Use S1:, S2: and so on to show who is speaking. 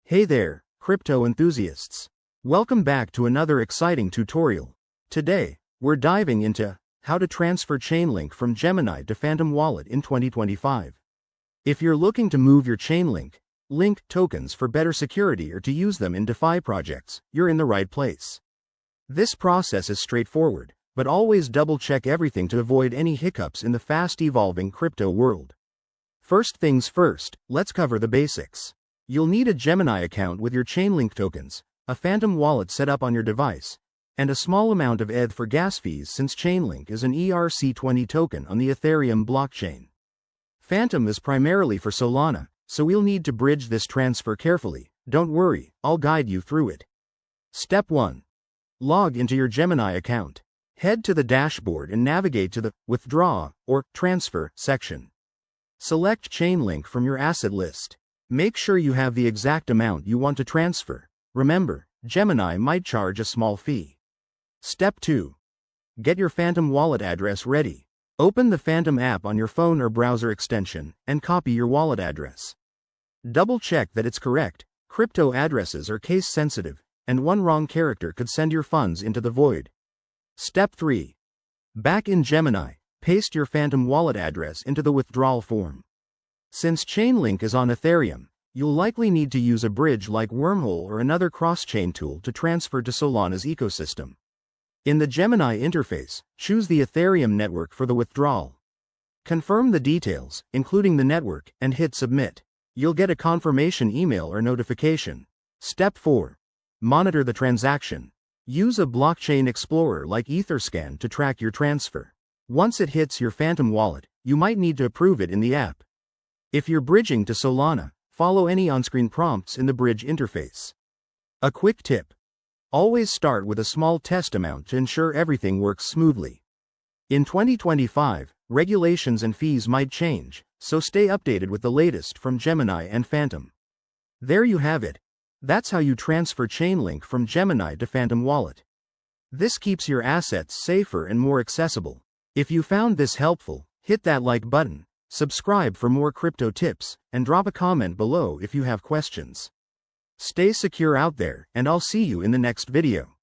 S1: Hey there, crypto enthusiasts. Welcome back to another exciting tutorial. Today, we're diving into how to transfer Chainlink from Gemini to Phantom Wallet in 2025. If you're looking to move your Chainlink Link tokens for better security or to use them in DeFi projects, you're in the right place. This process is straightforward, but always double-check everything to avoid any hiccups in the fast-evolving crypto world. First things first, let's cover the basics. You'll need a Gemini account with your Chainlink tokens, a Phantom wallet set up on your device, and a small amount of ETH for gas fees since Chainlink is an ERC20 token on the Ethereum blockchain. Phantom is primarily for Solana, so we'll need to bridge this transfer carefully. Don't worry, I'll guide you through it. Step 1. Log into your Gemini account. Head to the dashboard and navigate to the Withdraw or Transfer section. Select Chainlink from your asset list. Make sure you have the exact amount you want to transfer. Remember, Gemini might charge a small fee. Step 2. Get your Phantom wallet address ready. Open the Phantom app on your phone or browser extension and copy your wallet address. Double-check that it's correct. Crypto addresses are case-sensitive, and one wrong character could send your funds into the void. Step 3. Back in Gemini, paste your Phantom wallet address into the withdrawal form. Since Chainlink is on Ethereum, you'll likely need to use a bridge like Wormhole or another cross-chain tool to transfer to Solana's ecosystem. In the Gemini interface, choose the Ethereum network for the withdrawal. Confirm the details, including the network, and hit Submit. You'll get a confirmation email or notification. Step 4. Monitor the transaction. Use a blockchain explorer like Etherscan to track your transfer. Once it hits your Phantom wallet, you might need to approve it in the app. If you're bridging to Solana, follow any on-screen prompts in the bridge interface. A quick tip. Always start with a small test amount to ensure everything works smoothly. In 2025, regulations and fees might change, so stay updated with the latest from Gemini and Phantom. There you have it. That's how you transfer Chainlink from Gemini to Phantom Wallet. This keeps your assets safer and more accessible. If you found this helpful, hit that like button, subscribe for more crypto tips, and drop a comment below if you have questions. Stay secure out there, and I'll see you in the next video.